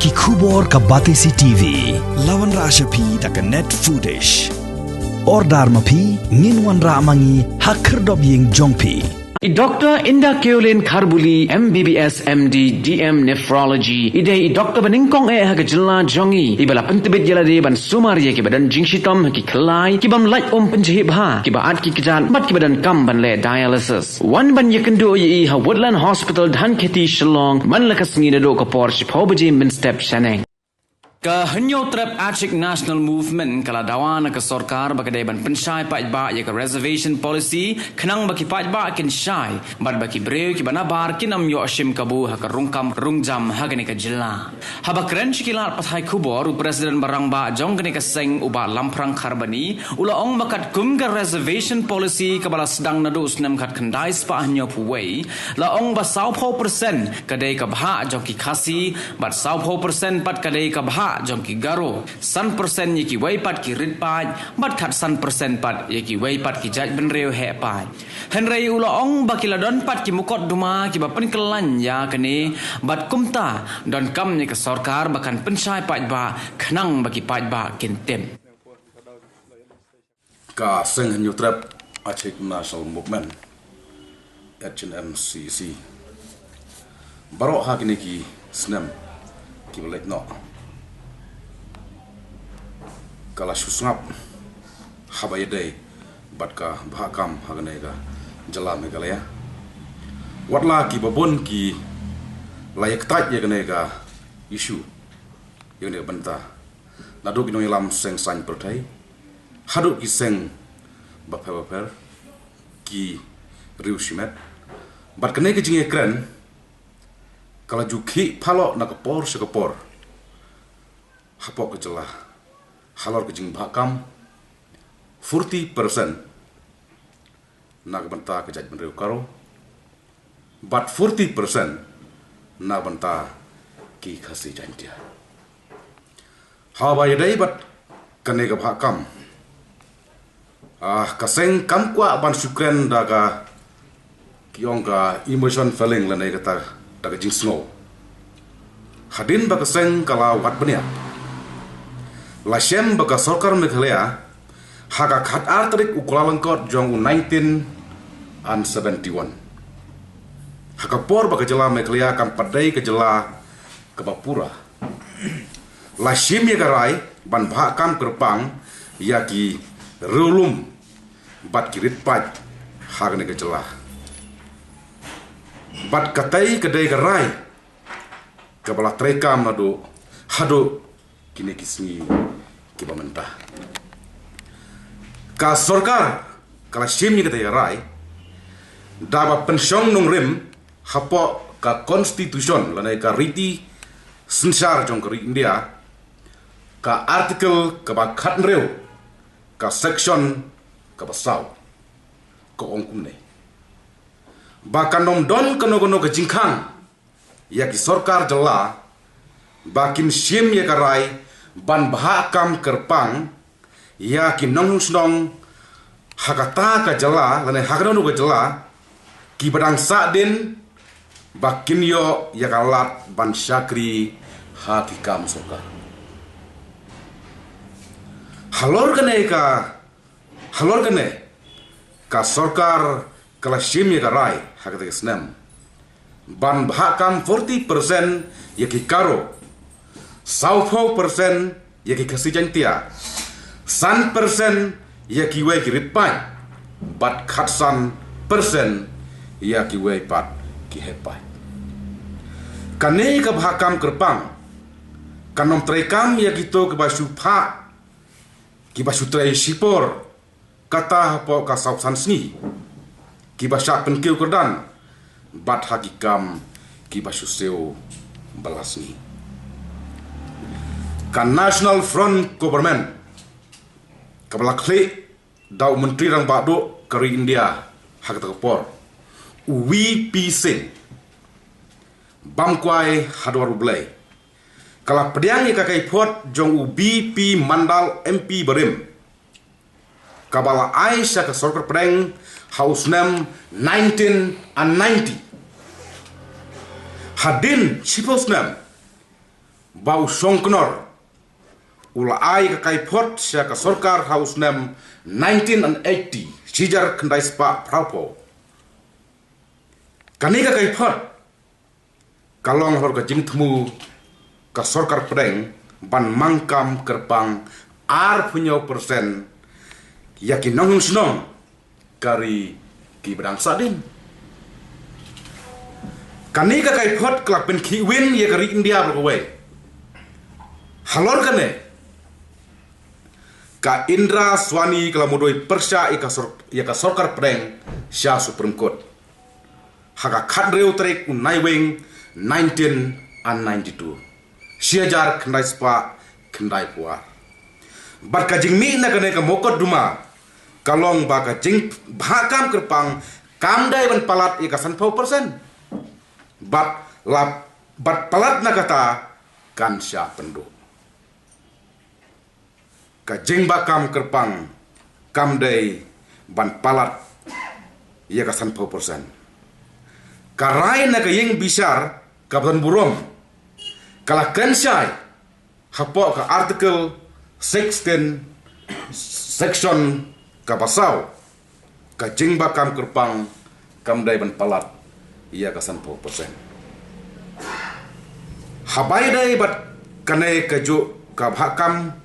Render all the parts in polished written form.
ki khubor ka Batesi TV lawan ra ashapi tak net foodish ordar mapi nginwan ra mangi hakhrdop yeng jongpi Dr. Indah Keolin Kharbuli MBBS MD DM Nephrology idai Dr. Baningkong haga jela jongi ibala pentebit jela de ban sumar ye ki badan jingshitom ki khlai ki bam light penjahit bha ki baat ki kijan mat ki badan kam ban le dialysis wan ban ye kendo ye ha Woodland Hospital dhan kheti Shillong man lakas ngi do ka por shipho baje min step shaneng ka hanyo trap Achik National Movement kala dawana ka sarkar bakadai ban pensyai pajba ya ka reservation policy khnang baki pajba kin syai bad baki breu ki banabar kinam yo ashim kabu ha ka rungkam rungjam ha gani ka jilla ha ba kren shikilat pathai khubor president barang ba jong gani ka seng uba lamprang kharbani ula ong bakat kum ka reservation policy ka bala sedang nadu snam khat khandai spa hanyo puwei la ong ba 20% kadai ka bha jong ki khasi bat 20% pat kadai ka bha jong ki garo san persen ye ki wai pat ki rit paj bat khat san persen pat ye ki wai pat ki jaj ben reu he paj henrei ula ong bakila don pat ki mukot duma ki ba pen kelan ya kene bat kumta don kam ni ka sarkar bakan pensyai paj ba khnang baki paj ba kintem ka seng hanyu trap Achik National Movement HNMCC barok ha kini ki snem ki belek no kala susngap habayadai batka bahakam haganega jala megalaya watla ki babon ki layak tat yaganega isu yone banta nadu bino lam seng san pertai hadu ki seng baper ki riushimet bat kene ki jinge kren kala juki phalo nakapor sekapor hapok ke jala halor kejing bahakam 40% nak banta kejaj menreu karo but 40% nak banta ki khasi jantia hawa yadai bat kane ka bahakam kaseng kam kwa ban sukren daga kiong ka emotion feeling lanai kata daga jing snow hadin ba kaseng kala wat benia Lashem baka sarkar Meghalaya haga khat artarik ukulalangkot jong 1971 haga por baka jela Meghalaya kan padai ke jela ke Bapura Lashem ya garai ban bahakam kerpang ya ki rulum bat kirit paj haga ne ke jela bat katai kedai garai kebala trekam nado hado kini kisni kiba mentah ka sarkar kala shimni kata rai daba pensiong nung rim hapo ka constitution lanai ka riti sensar jong kari India ka artikel ka ba khat reu ka section ka basau ko ongkum ne ba kanom don kono ka jingkhang ya ki sarkar jalla bakin shim ya karai ban bahakam kerpang ya ki nong snong hakata ka jala lane hakano ka jala ki badang sadin bakin yo ya kalat ban syakri hakikam soka halor kane ka sarkar kala shim ya karai hakata snam ban bahakam 40% ya ki karo 100% yaki kasi jantia 100% yaki wei ki ritpai bat khatsan persen yaki wei pat ki hepai kane ka bhakam kerpang kanom trekam yaki to ke basu pha ki basu trei sipor kata po ka sausan sni ki basak penkiu kerdan bat hakikam ki basu seo balasni kan National Front Government kabala kle dau menteri rang bado kari India hak takapor VP Singh bamkwai hadwar ublai kala pediang kakai pot jong BP Mandal MP Barim kabala Aisyah ka sorkar pedang house name 1990 hadin chipos name bau songknor ula ai ka kai pot sya ka sorkar house nem 1980 sijar kendai spa prapo kani ka kai pot kalong hor ka jing thmu ka sorkar pedeng ban mangkam kerpang ar punyo persen yakin nong snong kari ki bedang sadin kani ka kai pot klak pen ki win ye kari India berwe halor kane ka Indra Swani kala mudoi persya ika sorkar pedeng sya Supreme Court haka khadreu trek unai wing 1992 siajar kendai spa kendai puar bat ka jingmi na kane ka mokot duma kalong ba ka jing bhakam kerpang kamdai ban palat ika sanpau persen bat palat na kata kan sya pendu ka jing bakam kerpang kamdai ban palat ia ka sanpau persen karai na ka ying bisar kabdan burom kala kensyai hapo ka article 16 section ka pasau ka jing bakam kerpang kamdai ban palat ia ka sanpau persen habai dai bat kane ka ju ka bhakam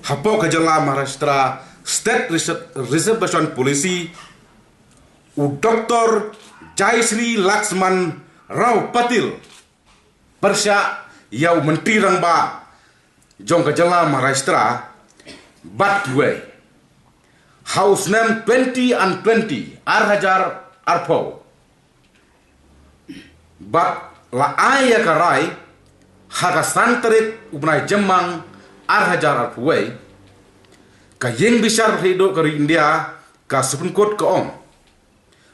hapo kejala Maharashtra State Reservation Policy u Dr. Jaisri Laxman Rao Patil persya yau menteri rangba jong kejala Maharashtra bat gue house name 20 and 20 Arhajar Arpo bat la aya karai haka santrit ubnai jemang Arhajar Arpuway ka yeng bisar hidup kari India ka Supreme Court ka ong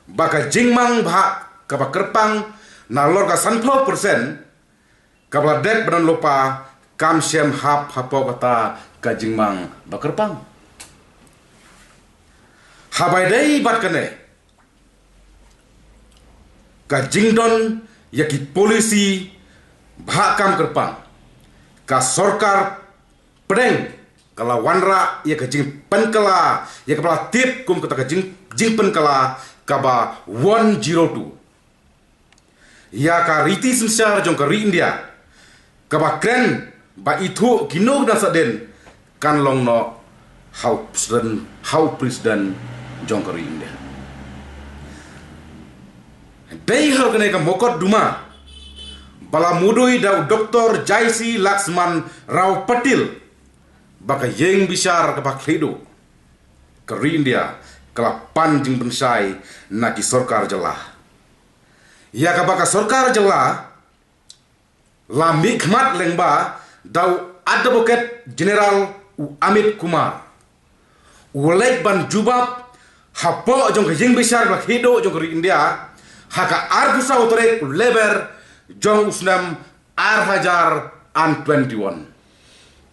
baka jingmang bha ka bakerpang na lor ka 100% ka bladek badan lupa kam shem hap hapo kata ka jingmang bakerpang habai dai bat kane ka jingdon yaki polisi bha kam kerpang ka sorkar pedeng kala wanra ya ka jing penkala ya ka pala tip kum kata ka jing penkala kaba 102 ya ka riti sensar jong ka ri India kaba kren ba itu ginog na saden kan long no how president jong ka ri India dei har kane ka mokot duma bala mudui da Dr. Jaisi Laxman Rao Patil baka yeng bisar ke baklido ke India kala panjing bensai na ki sorkar jelah ya ka baka sorkar jelah la mikmat lengba dau advocate general Amit Kumar ulek ban jubab hapo jong ke yeng bisar baklido jong ke India haka arbusa utore leber jong usnam Arhajar an 21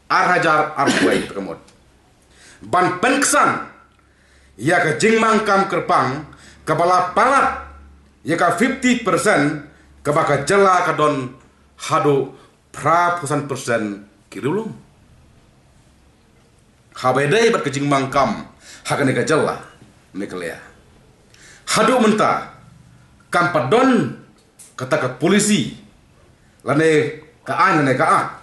Arhajar Arpuway terkemud ban penksan ya ka jingmang kam kerpang kabala palat ya ka 50% kabaka jela kadon hado pra persen kirulum habedai bat ka jingmang kam hakane ka jela mekelea hado menta kam padon kata ka polisi lane ka anane ka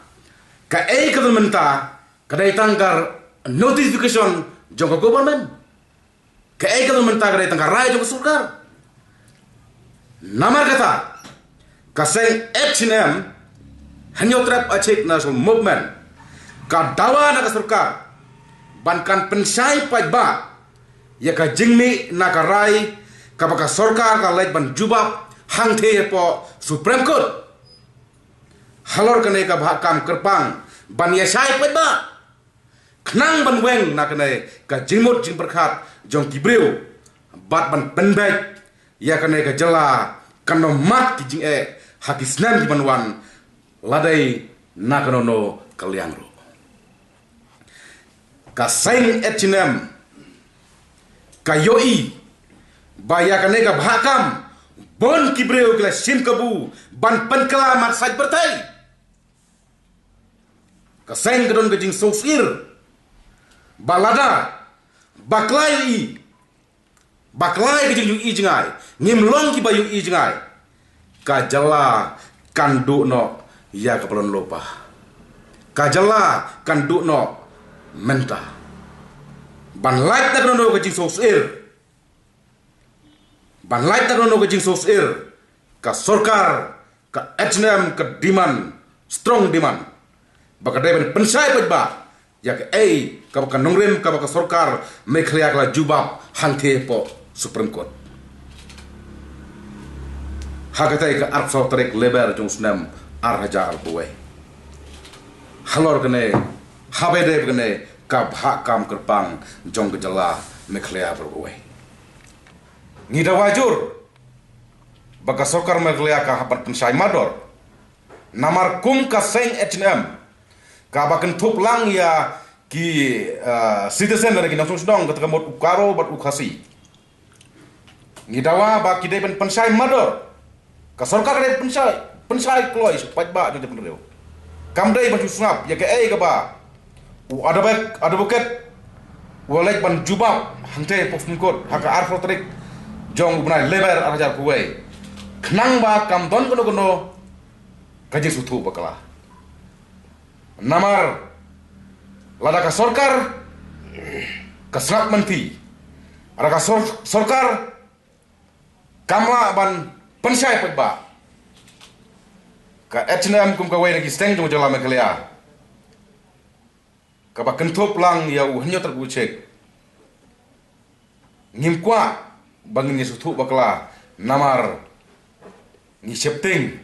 kadon menta kadai tangkar notification jong government ka kadon menta kadai tangkar rai jong surkar namar kata kaseng H&M hanyotrap acik national movement ka dawa na ka surkar bankan pensai pajba ya ka jingmi na ka rai ka baka surkar ka lek ban jubab hang the po Supreme Court halor kane ka bhakam kerpang ban yasai pajba knang ban weng na kane ka jingmut jing berkhat jong kibreu bat ban penbek ya kane ka jela kano mat ki jing hakisnan di banwan ladai na kanono kalyangro ka saing H&M ka yoi baya kane ka bhakam bon kibreu kila sim kabu ban penkala mat saj bertai Kaseng kedon ke jing sosir. Balada. Baklai i. Baklai ke jing yu i jengai. Ngimlong ki ba yu i jengai. Kajala kandu no ya kapalon lopa. Kajala kandu no menta. Ban light tak no ke jing sosir. Ban light tak no ke jing sosir. Ka sorkar, ka H&M, ka demand, strong demand. Baka deben pensai pajba, ya ke ka baka nongrim, ka baka sorkar, mekhlea kala jubab, hangte po Supreme Court. Hagatai ka arp sautarek lebar jong snam arhaja alpuwe. Halor kene, habede kene, ka bhak kam kerpang, jong gejala, mekhlea berbuwe. Ngida wajur, baka sorkar meglea ka hapat pensai mador namar kum ka seng H&M ka bakan thup lang ya ki citizen dari kinang sudong ketika mot ukaro bat ukhasi ngidawa ba ki deben pensai mador ka sorkar de pensai kloi pat ba de pendreu kam dei ba susnap ya ke ka ba u advocate walek ban jubab hante pofmkot haka arfotrik jong ubnai lebar arajar kuwe Kenang ba kam don kono kaji sutu bakala. Namar lada ka sorkar kasrak menti. Ada ka sorkar kamla ban pensai pagba. Ka H&M kum ka wai lagi steng jong jala mekalea. Ka ba kentup lang ya uhanyo tergucek. Ngimkwa bangin sutu bakala namar ni septing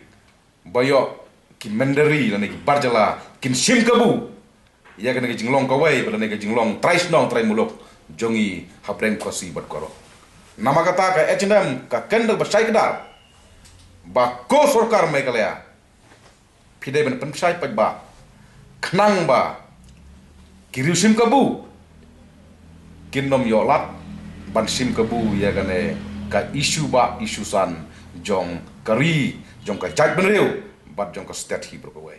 bayo ki menderi la ki barjala kin sim kabu ya kan ki jinglong kawai bala ne ki jinglong trais nong trai muluk jongi hapreng kosi bat koro nama kata ka H&M ka kenda basai kedar ba ko sorkar mai kalea pide ben pensai pat ba knang ba ki sim kabu kinom yolat ban sim kabu ya kan ka isu ba isu san jong kari jong ka jaj benreu bat jong ka stat hi berkawai